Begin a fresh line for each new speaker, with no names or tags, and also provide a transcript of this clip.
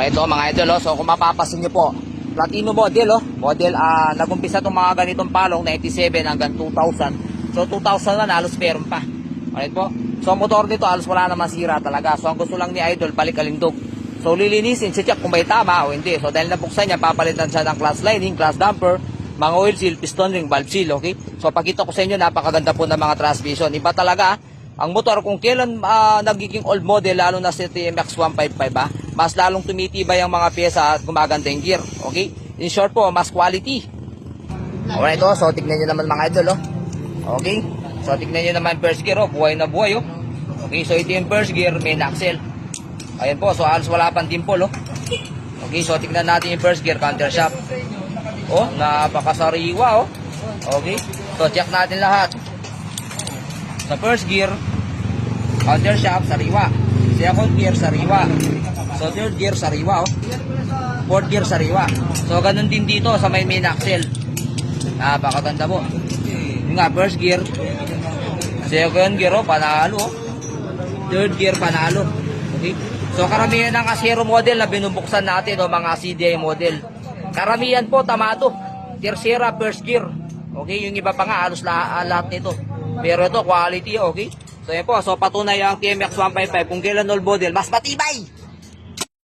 ito mga idol, oh. So kung mapapasin nyo po, Platino model, oh. Model, nagumpisa itong mga ganitong palong, 97 hanggang 2000. So 2001, halos meron pa. Alright po. So ang motor nito, halos wala naman sira talaga. So ang gusto lang ni idol, balik alindog. So lilinisin, check kung may tama o hindi. So dahil nabuksan niya, papalitan siya ng clutch lining, clutch damper, mga oil seal, piston ring, valve seal, okay? So pakita ko sa inyo, napakaganda po ng mga transmission. Iba talaga, ang motor kung kailan nagiging old model, lalo na sa TMX 155, mas lalong tumitibay ang mga pyesa at gumaganda yung gear, okay? In short po, mas quality. Alright, oh, so tignan nyo naman mga idol, oh. Okay? So tignan nyo naman first gear, oh, buhay na buhay, oh. Okay, so ito yung first gear, main axle. Ayan po, so halos wala pang dimple, oh. Okay, so tignan natin yung first gear, counter shaft. Oh, napakasariwa, oh. Okay, so check natin lahat. Sa first gear, counter shaft, sariwa. Second gear, sariwa. So third gear, sariwa, oh. Fourth gear, sariwa. So ganun din dito sa may main axle. Napakaganda po. Yung nga, first gear. Second gear, oh, panalo, oh. Third gear, panalo. Okay. So karamihan ng Acero model na binubuksan natin, o mga CDI model, karamihan po tamado. Tercera, first gear. Okay, yung iba pa nga halos lahat nito. Pero ito quality, okay. So yan po, so patunay ang TMX 155 kung kailan old model, mas matibay.